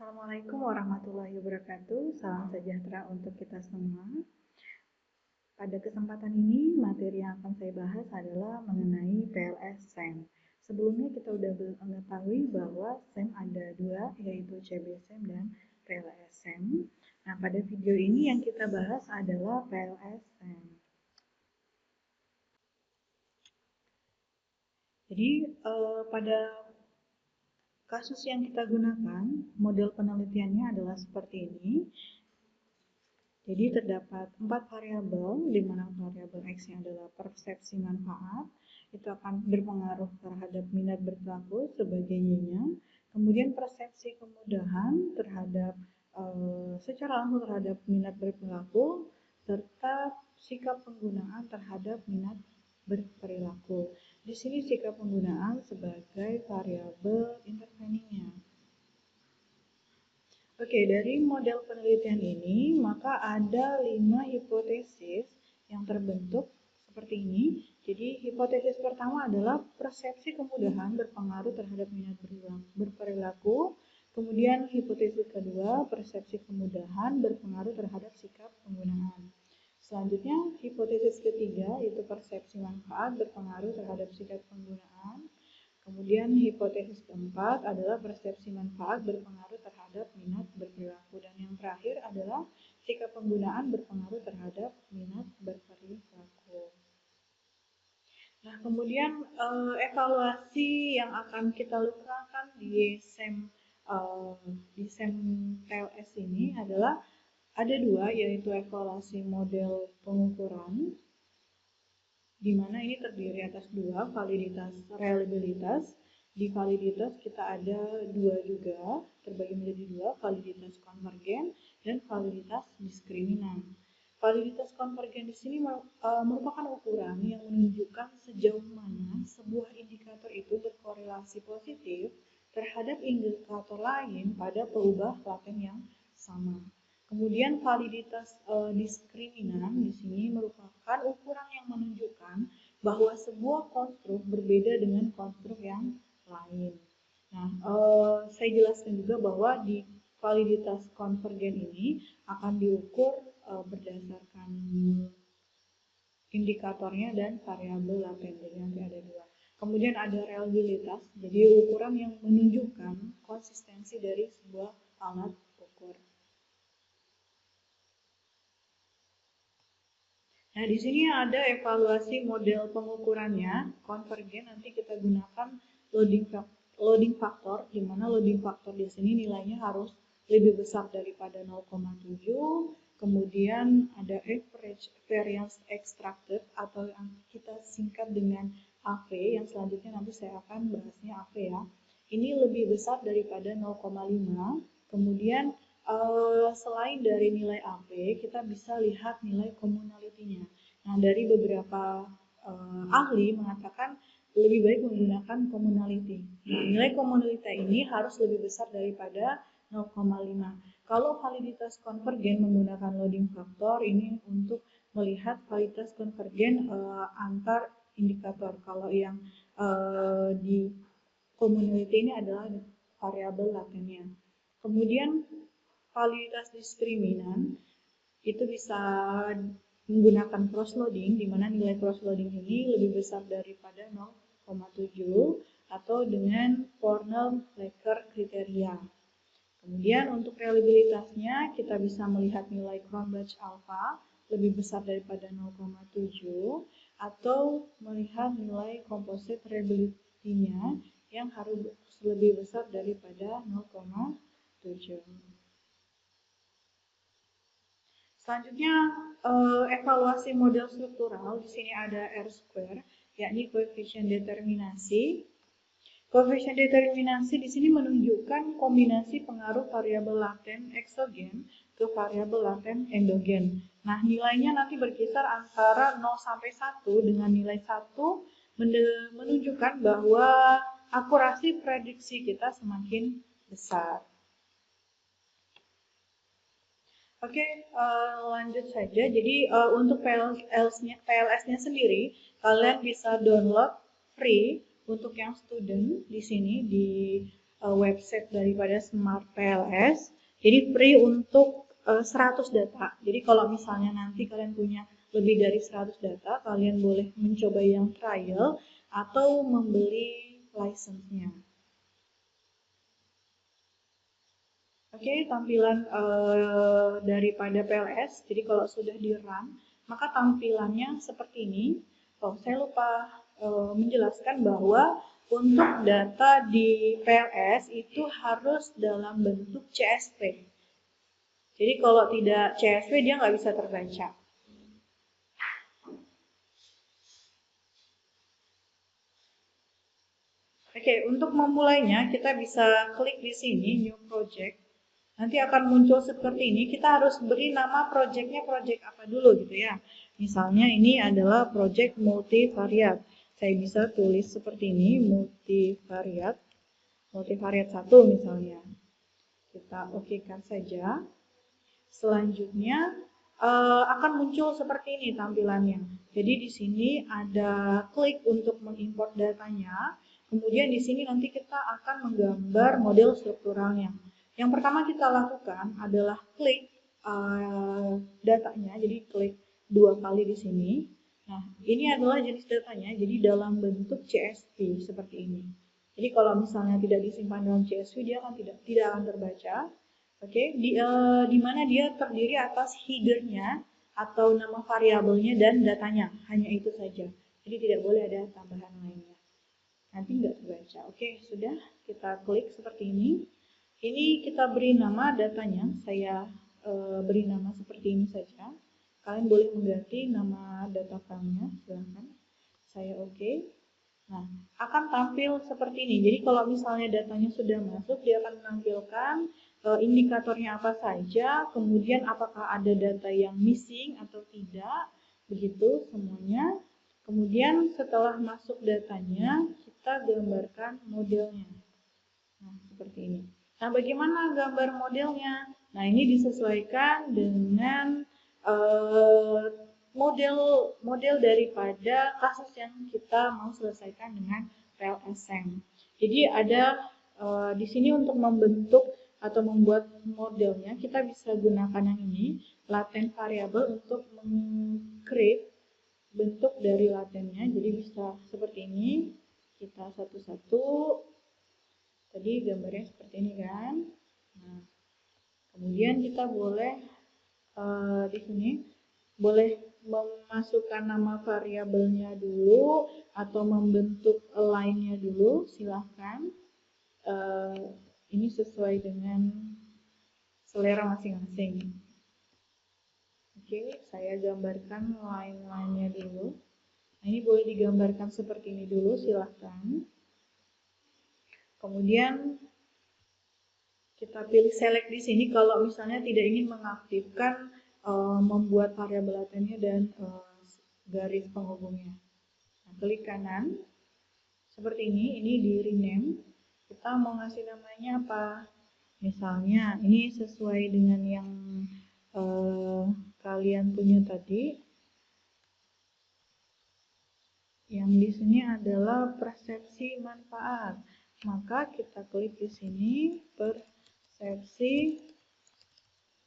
Assalamualaikum warahmatullahi wabarakatuh. Salam sejahtera untuk kita semua. Pada kesempatan ini, materi yang akan saya bahas adalah mengenai PLS SEM. Sebelumnya kita sudah mengetahui bahwa SEM ada dua, yaitu CB SEM dan PLS SEM. Nah, pada video ini yang kita bahas adalah PLS SEM. Jadi, pada kasus yang kita gunakan, model penelitiannya adalah seperti ini. Jadi terdapat 4 variabel, di mana variabel X-nya adalah persepsi manfaat, itu akan berpengaruh terhadap minat berperilaku sebagai Y-nya. Kemudian persepsi kemudahan terhadap secara langsung terhadap minat berperilaku, serta sikap penggunaan terhadap minat berperilaku. Di sini sikap penggunaan sebagai variabel interveningnya. Oke, dari model penelitian ini, maka ada 5 hipotesis yang terbentuk seperti ini. Jadi, hipotesis pertama adalah persepsi kemudahan berpengaruh terhadap minat berperilaku. Kemudian, hipotesis kedua, persepsi kemudahan berpengaruh terhadap sikap penggunaan. Selanjutnya, hipotesis ketiga, yaitu persepsi manfaat berpengaruh terhadap sikap penggunaan. Kemudian hipotesis keempat adalah persepsi manfaat berpengaruh terhadap minat berperilaku. Dan yang terakhir adalah sikap penggunaan berpengaruh terhadap minat berperilaku. Nah, kemudian evaluasi yang akan kita lakukan di SEM PLS ini adalah ada dua, yaitu evaluasi model pengukuran, di mana ini terdiri atas dua, validitas reliabilitas. Di validitas kita ada dua juga, terbagi menjadi dua, validitas konvergen dan validitas diskriminan. Validitas konvergen di sini merupakan ukuran yang menunjukkan sejauh mana sebuah indikator itu berkorelasi positif terhadap indikator lain pada peubah laten yang sama. Kemudian validitas diskriminan di sini merupakan ukuran yang menunjukkan bahwa sebuah konstruk berbeda dengan konstruk yang lain. Nah, saya jelaskan juga bahwa di validitas konvergen ini akan diukur berdasarkan indikatornya dan variabel laten. Jadi nanti ada dua. Kemudian ada reliabilitas, jadi ukuran yang menunjukkan konsistensi dari sebuah alat ukur. Nah, di sini ada evaluasi model pengukurannya, konvergen. Nanti kita gunakan loading factor, di mana loading factor di sini nilainya harus lebih besar daripada 0,7. Kemudian ada average variance extracted atau yang kita singkat dengan AV, yang selanjutnya nanti saya akan bahasnya AV ya. Ini lebih besar daripada 0,5. Kemudian selain dari nilai AV, kita bisa lihat nilai communality-nya. Nah, dari beberapa ahli mengatakan lebih baik menggunakan communality. Nah, nilai communality ini harus lebih besar daripada 0,5. Kalau validitas konvergen menggunakan loading factor ini untuk melihat validitas konvergen antar indikator. Kalau yang di communality ini adalah variabel latennya. Kemudian validitas diskriminan itu bisa menggunakan cross loading, di mana nilai cross loading ini lebih besar daripada 0,7 atau dengan Cornell-Lecker kriteria. Kemudian untuk reliabilitasnya kita bisa melihat nilai Cronbach alpha lebih besar daripada 0,7 atau melihat nilai composite reliability-nya yang harus lebih besar daripada 0,7. Selanjutnya evaluasi model struktural. Di sini ada R-square, yakni koefisien determinasi. Koefisien determinasi di sini menunjukkan kombinasi pengaruh variabel laten eksogen ke variabel laten endogen. Nah, nilainya nanti berkisar antara 0 sampai 1 dengan nilai 1 menunjukkan bahwa akurasi prediksi kita semakin besar. Oke, lanjut saja. Jadi untuk PLS-nya sendiri, kalian bisa download free untuk yang student di sini di website daripada Smart PLS. Jadi free untuk 100 data. Jadi kalau misalnya nanti kalian punya lebih dari 100 data, kalian boleh mencoba yang trial atau membeli license-nya. Oke, tampilan daripada PLS. Jadi kalau sudah di run, maka tampilannya seperti ini. Oh, saya lupa menjelaskan bahwa untuk data di PLS itu harus dalam bentuk CSV. Jadi kalau tidak CSV dia nggak bisa terbaca. Oke, untuk memulainya kita bisa klik di sini New Project. Nanti akan muncul seperti ini. Kita harus beri nama projectnya project apa dulu gitu ya. Misalnya ini adalah project multivariat. Saya bisa tulis seperti ini multivariat. Multivariat 1 misalnya. Kita okekan saja. Selanjutnya akan muncul seperti ini tampilannya. Jadi di sini ada klik untuk mengimport datanya. Kemudian di sini nanti kita akan menggambar model strukturalnya. Yang pertama kita lakukan adalah klik datanya. Jadi klik 2 kali di sini. Nah, ini adalah jenis datanya. Jadi dalam bentuk CSV seperti ini. Jadi kalau misalnya tidak disimpan dalam CSV dia akan tidak akan terbaca. Oke, di mana dia terdiri atas headernya atau nama variabelnya dan datanya, hanya itu saja. Jadi tidak boleh ada tambahan lainnya. Nanti nggak terbaca. Oke, sudah kita klik seperti ini. Ini kita beri nama datanya. Saya beri nama seperti ini saja. Kalian boleh mengganti nama data filenya, silahkan. Saya oke. Nah, akan tampil seperti ini. Jadi kalau misalnya datanya sudah masuk, dia akan menampilkan indikatornya apa saja, kemudian apakah ada data yang missing atau tidak, begitu semuanya. Kemudian setelah masuk datanya, kita gambarkan modelnya. Nah, seperti ini. Nah, bagaimana gambar modelnya? Nah, ini disesuaikan dengan model daripada kasus yang kita mau selesaikan dengan PLSM. Jadi ada di sini untuk membentuk atau membuat modelnya kita bisa gunakan yang ini, latent variable untuk meng-create bentuk dari latennya. Jadi bisa seperti ini, kita satu-satu. Tadi gambarnya seperti ini kan. Nah, kemudian kita boleh di sini boleh memasukkan nama variabelnya dulu atau membentuk line-nya dulu, silahkan. Ini sesuai dengan selera masing-masing. Oke, saya gambarkan line-line-nya dulu. Nah, ini boleh digambarkan seperti ini dulu, silahkan. Kemudian kita pilih select di sini kalau misalnya tidak ingin mengaktifkan membuat variabel latennya dan garis penghubungnya. Nah, klik kanan seperti ini di rename. Kita mau ngasih namanya apa? Misalnya ini sesuai dengan yang kalian punya tadi. Yang di sini adalah persepsi manfaat. Maka kita klik di sini persepsi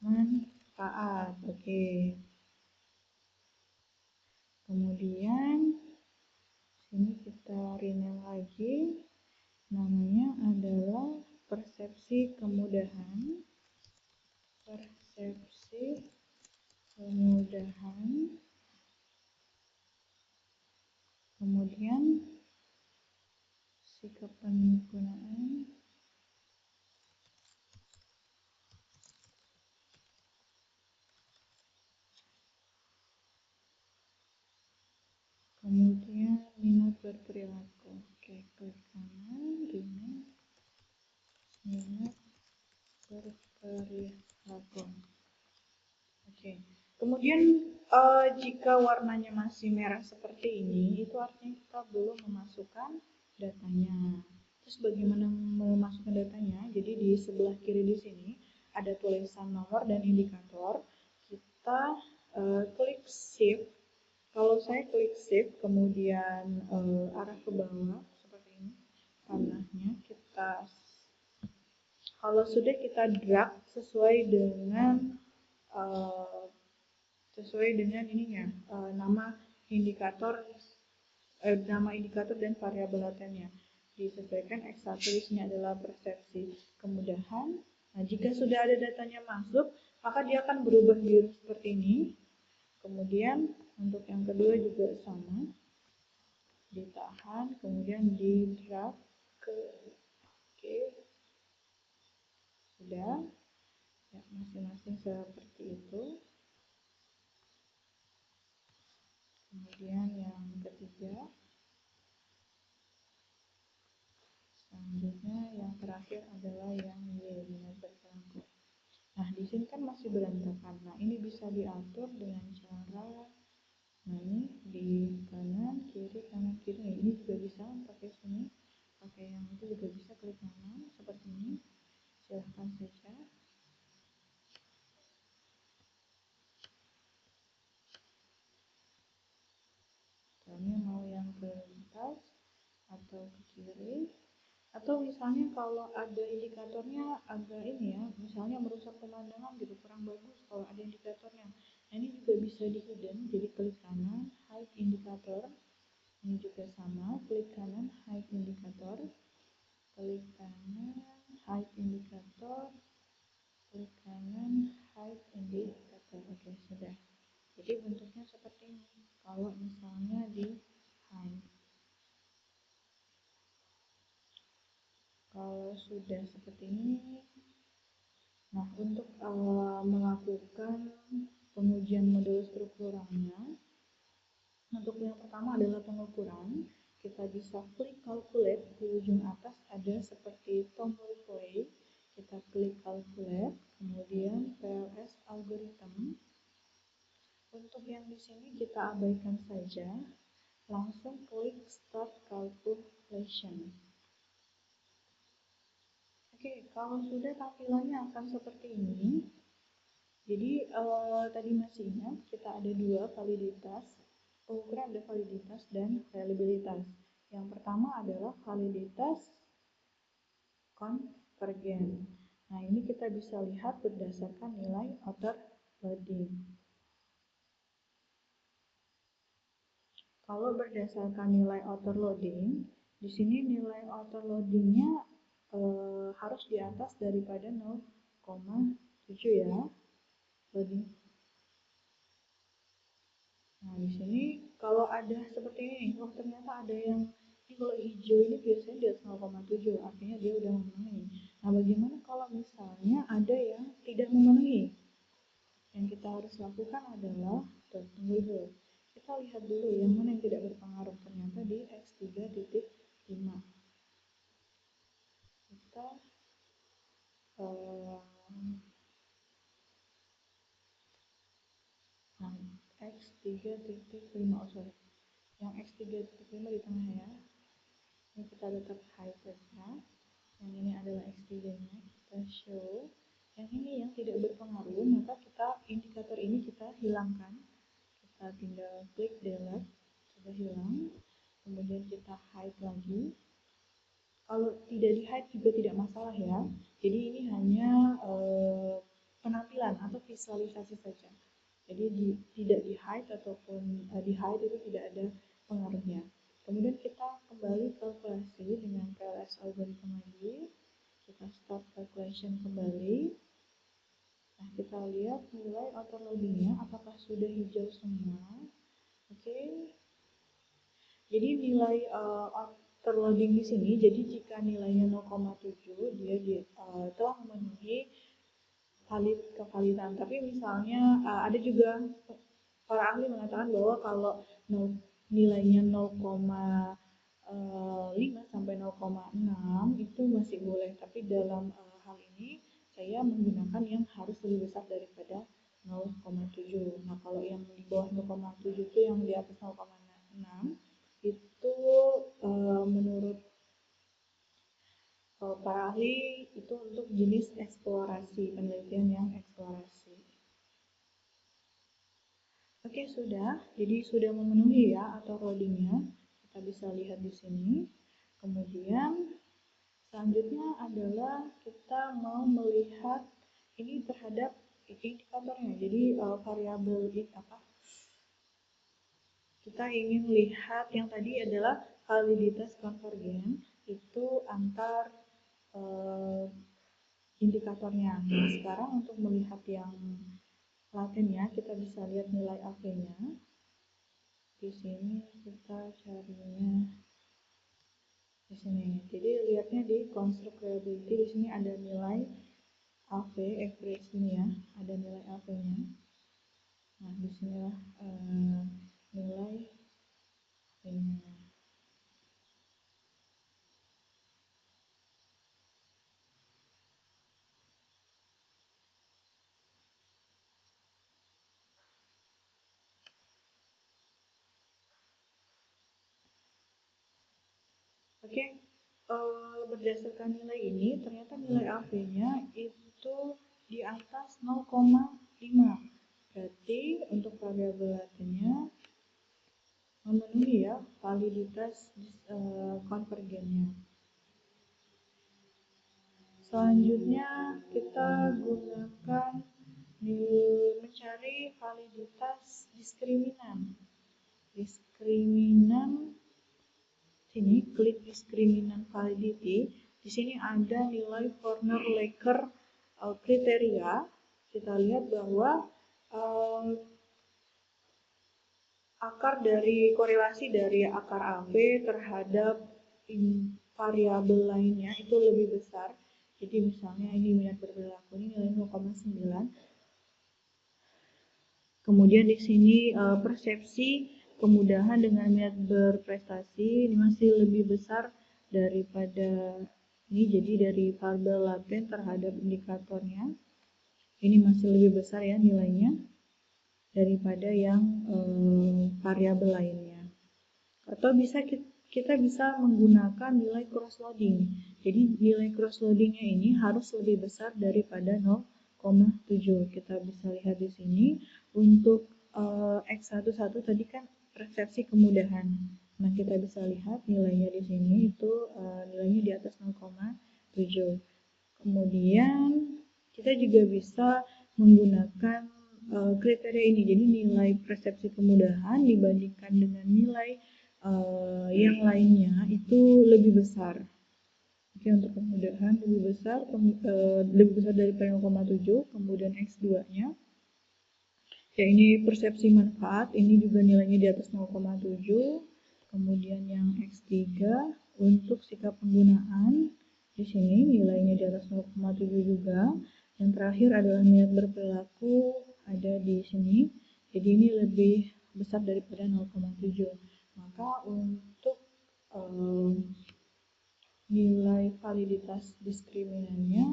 manfaat. Oke. Kemudian sini kita rename lagi. Namanya adalah persepsi kemudahan. Persepsi kemudahan. Kemudian sikap penggunaan. Kemudian minat berperilaku. Oke, klik kanan, rename, minat berperilaku. Oke, kemudian jika warnanya masih merah seperti ini, itu artinya kita belum memasukkan datanya. Terus bagaimana memasukkan datanya? Jadi di sebelah kiri di sini ada tulisan nomor dan indikator. Kita klik shift. Kalau saya klik shift, kemudian arah ke bawah seperti ini, panahnya kita Kalau sudah kita drag sesuai dengan ininya, nama indikator dan variabel latennya. Disesuaikan X1 isinya adalah persepsi kemudahan. Nah, jika sudah ada datanya masuk, maka dia akan berubah biru seperti ini. Kemudian untuk yang kedua juga sama, ditahan, kemudian di drag ke oke, sudah ya, masing-masing seperti itu. Kemudian yang ketiga, selanjutnya yang terakhir adalah yang Y, dinas berperangko. Nah, di sini kan masih berantakan. Nah, ini bisa diatur dengan cara, nah ini di kanan kiri. Nah, ini juga bisa pakai sini, pakai yang itu juga bisa, klik kanan seperti ini. Silahkan saja. Misalnya mau yang ke atas atau ke kiri, atau misalnya kalau ada indikatornya agak ini ya, misalnya merusak pemandangan gitu, kurang bagus kalau ada indikatornya. Nah, ini juga bisa di hidden, jadi klik kanan hide indikator. Ini juga sama, klik kanan hide indikator, klik kanan hide indikator, klik kanan hide indikator. Oke, sudah. Jadi bentuknya seperti ini kalau misalnya di hide. Kalau sudah seperti ini, nah untuk melakukan pengujian model strukturalnya, untuk yang pertama adalah pengukuran. Kita bisa klik calculate, di ujung atas ada seperti tombol play. Kita klik calculate, kemudian PLS algorithm. Untuk yang di sini kita abaikan saja, langsung klik start calculation. Oke, kalau sudah tampilannya akan seperti ini. Jadi tadi masih ingat kita ada dua validitas, pengukuran ada validitas dan reliabilitas. Yang pertama adalah validitas konvergen. Nah, ini kita bisa lihat berdasarkan nilai outer loading. Kalau berdasarkan nilai outer loading, di sini nilai outer loadingnya harus di atas daripada 0,7 ya. Loading. Nah, di sini kalau ada seperti ini, oh ternyata ada yang ini, kalau hijau ini biasanya di atas 0,7, artinya dia udah memenuhi. Nah, bagaimana kalau misalnya ada yang tidak memenuhi? Yang kita harus lakukan adalah, tunggu dulu, kita lihat dulu yang mana yang tidak berpengaruh. Ternyata di X3.5 kita nah, X3.5, oh sorry, yang X3.5 di tengah ya. Ini kita tetap hide saja. Yang ini adalah X3-nya, kita show. Yang ini yang tidak berpengaruh, maka kita indikator ini kita hilangkan. Kita tinggal klik delete, sudah hilang. Kemudian kita hide lagi. Kalau tidak di hide juga tidak masalah ya. Jadi ini hanya penampilan atau visualisasi saja. Jadi tidak di hide ataupun di hide itu tidak ada pengaruhnya. Kemudian kita kembali kalkulasi dengan PLS algorithm lagi. Kita start calculation kembali. Nah, kita lihat nilai outer loadingnya apakah sudah hijau semua. Oke. Jadi nilai outer loading di sini, jadi jika nilainya 0,7 dia telah memenuhi kevalidan. Tapi misalnya ada juga para ahli mengatakan bahwa kalau nilainya 0,5 sampai 0,6 itu masih boleh. Tapi dalam hal ini saya menggunakan yang harus lebih besar daripada 0,7. Nah, kalau yang di bawah 0,7 itu yang di atas 0,6 itu menurut para ahli itu untuk jenis eksplorasi, penelitian yang eksplorasi. Oke, sudah. Jadi sudah memenuhi ya outer loadingnya. Kita bisa lihat di sini. Kemudian Selanjutnya adalah kita mau melihat ini terhadap indikatornya. Jadi variabel apa? Kita ingin lihat yang tadi adalah validitas konvergen itu antar indikatornya. Nah, sekarang untuk melihat yang latennya, kita bisa lihat nilai AV-nya. Di sini kita carinya di sini. Jadi lihatnya di construct reliability, di sini ada nilai AV, average ini ya, ada nilai AV-nya. Nah, di sinilah nilai AV-nya. Oke, berdasarkan nilai ini, ternyata nilai AV-nya itu di atas 0,5. Berarti untuk variabel latennya memenuhi ya validitas konvergennya. Selanjutnya kita gunakan mencari validitas diskriminan. Sini klik diskriminan validity. Di sini ada nilai Forner-Laker kriteria. Kita lihat bahwa akar dari korelasi dari akar AV terhadap variabel lainnya itu lebih besar. Jadi misalnya ini minat berperilaku ini nilai 0,9. Kemudian di sini persepsi kemudahan dengan minat berprestasi ini masih lebih besar daripada ini, jadi dari variabel laten terhadap indikatornya ini masih lebih besar ya nilainya daripada yang variabel lainnya. Atau kita bisa menggunakan nilai cross loading. Jadi nilai cross loadingnya ini harus lebih besar daripada 0,7. Kita bisa lihat di sini untuk X11 tadi kan persepsi kemudahan. Nah, kita bisa lihat nilainya di sini itu nilainya di atas 0,7. Kemudian kita juga bisa menggunakan kriteria ini. Jadi nilai persepsi kemudahan dibandingkan dengan nilai yang lainnya itu lebih besar. Oke, untuk kemudahan lebih besar daripada 0,7. Kemudian X2-nya ya ini persepsi manfaat, ini juga nilainya di atas 0,7. Kemudian yang X3 untuk sikap penggunaan di sini nilainya di atas 0,7 juga. Yang terakhir adalah niat berperilaku ada di sini. Jadi ini lebih besar daripada 0,7. Maka untuk nilai validitas diskriminannya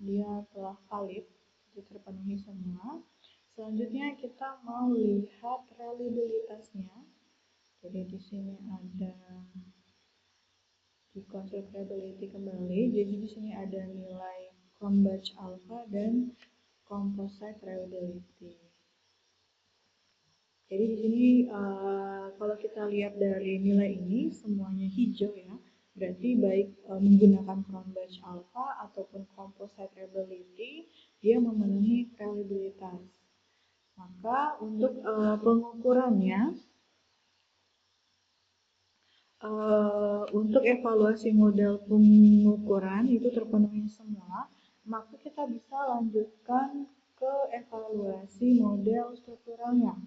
dia telah valid, jadi terpenuhi semua. Selanjutnya kita mau lihat reliabilitasnya. Jadi di sini ada di construct reliability kembali. Jadi di sini ada nilai Cronbach alpha dan composite reliability. Jadi di sini kalau kita lihat dari nilai ini semuanya hijau ya. Berarti baik menggunakan Cronbach alpha ataupun composite reliability dia memenuhi reliabilitas. Maka untuk pengukurannya untuk evaluasi model pengukuran itu terpenuhi semua, maka kita bisa lanjutkan ke evaluasi model strukturalnya.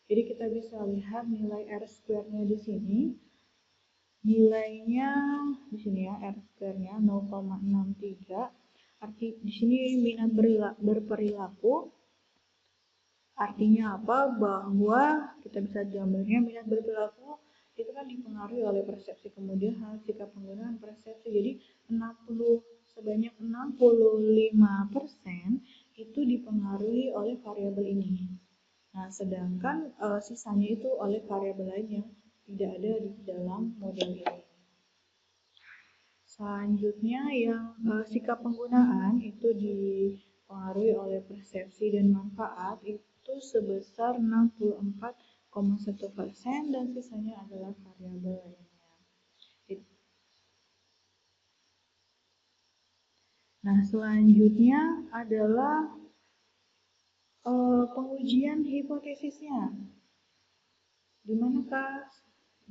Jadi kita bisa lihat nilai R-square-nya di sini. Nilainya di sini ya, R-square-nya 0,63. Arti di sini minat berperilaku. Artinya apa? Bahwa kita bisa gambarnya minat berperilaku itu kan dipengaruhi oleh persepsi kemudahan, sikap penggunaan, persepsi. Jadi sebanyak 65% itu dipengaruhi oleh variabel ini. Nah, sedangkan sisanya itu oleh variabel lain yang tidak ada di dalam model ini. Selanjutnya yang sikap penggunaan itu dipengaruhi oleh persepsi dan manfaat itu sebesar 64,1% dan sisanya adalah variabel lainnya. Nah, selanjutnya adalah pengujian hipotesisnya. Di mana, Kak?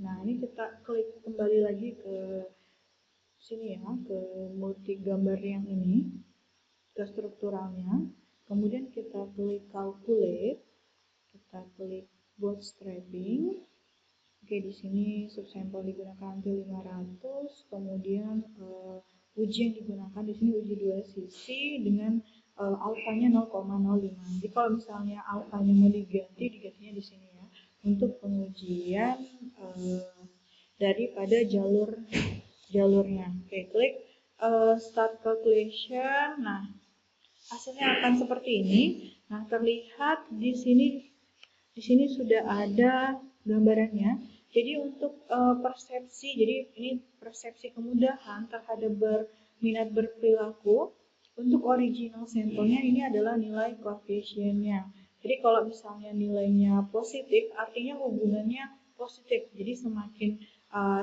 Nah, ini kita klik kembali lagi ke sini ya, ke multi gambar yang ini, ke strukturalnya. Kemudian kita klik calculate, kita klik bootstrapping. Oke, di sini subsampel digunakan P500, kemudian uji yang digunakan di sini uji dua sisi dengan alfanya 0,05. Jadi kalau misalnya alfanya mau digantinya di sini ya, untuk pengujian daripada jalurnya. Oke, klik start calculation. Nah, hasilnya akan seperti ini. Nah, terlihat di sini sudah ada gambarannya. Jadi untuk persepsi, jadi ini persepsi kemudahan terhadap minat berperilaku. Untuk original sampelnya ini adalah nilai koefisiennya. Jadi kalau misalnya nilainya positif, artinya hubungannya positif. Jadi semakin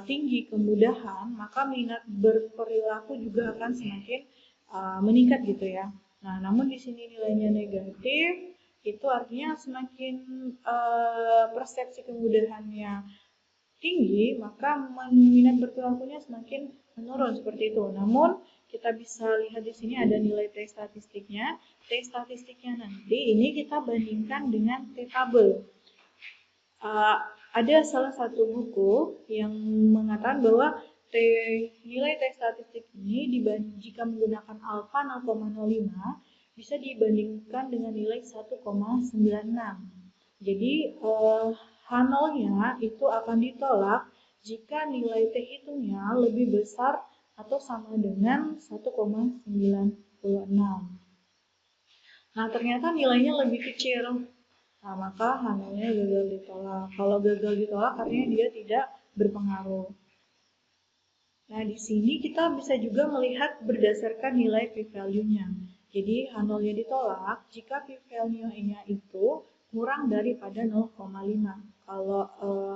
tinggi kemudahan, maka minat berperilaku juga akan semakin meningkat gitu ya. Nah, namun di sini nilainya negatif, itu artinya semakin persepsi kemudahannya tinggi, maka minat berperilakunya semakin menurun seperti itu. Namun kita bisa lihat di sini ada nilai T statistiknya. T statistiknya nanti ini kita bandingkan dengan T tabel. Ada salah satu buku yang mengatakan bahwa nilai T statistik ini jika menggunakan alfa 0,05 bisa dibandingkan dengan nilai 1,96. Jadi H0-nya itu akan ditolak jika nilai T hitungnya lebih besar atau sama dengan 1,96. Nah, ternyata nilainya lebih kecil. Nah, maka H0-nya gagal ditolak. Kalau gagal ditolak artinya dia tidak berpengaruh. Nah, di sini kita bisa juga melihat berdasarkan nilai p-value-nya. Jadi, H0-nya ditolak jika p-value-nya itu kurang daripada 0,5. Kalau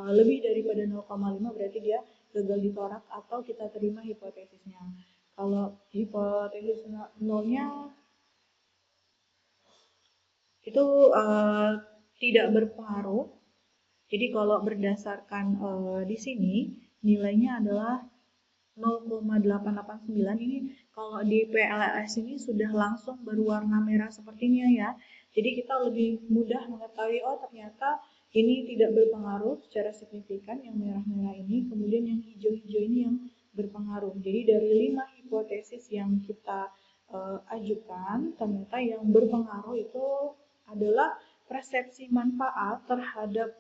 lebih daripada 0,5 berarti dia gagal ditolak atau kita terima hipotesisnya. Kalau hipotesis 0-nya itu tidak berpengaruh. Jadi kalau berdasarkan di sini nilainya adalah 0,889. Ini kalau di PLS ini sudah langsung berwarna merah seperti ini ya. Jadi kita lebih mudah mengetahui oh ternyata ini tidak berpengaruh secara signifikan yang merah-merah ini, kemudian yang hijau-hijau ini yang berpengaruh. Jadi dari 5 hipotesis yang kita ajukan, ternyata yang berpengaruh itu adalah persepsi manfaat terhadap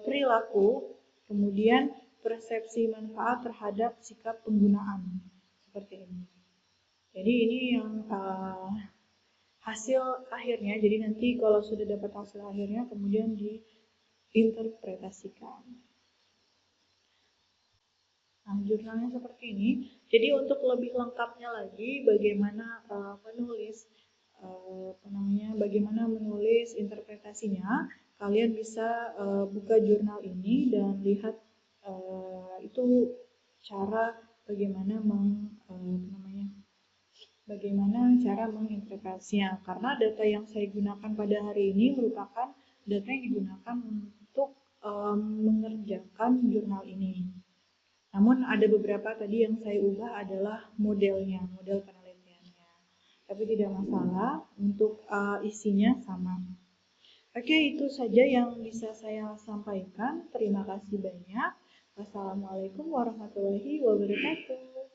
perilaku, kemudian persepsi manfaat terhadap sikap penggunaan seperti ini. Jadi ini yang hasil akhirnya. Jadi nanti kalau sudah dapat hasil akhirnya, kemudian diinterpretasikan. Nah, jurnalnya seperti ini. Jadi untuk lebih lengkapnya lagi, bagaimana bagaimana menulis interpretasinya, kalian bisa buka jurnal ini dan lihat itu cara bagaimana cara menginterpretasinya. Karena data yang saya gunakan pada hari ini merupakan data yang digunakan untuk mengerjakan jurnal ini. Namun ada beberapa tadi yang saya ubah adalah modelnya, model penelitiannya. Tapi tidak masalah, untuk isinya sama. Oke, itu saja yang bisa saya sampaikan. Terima kasih banyak. Wassalamualaikum warahmatullahi wabarakatuh.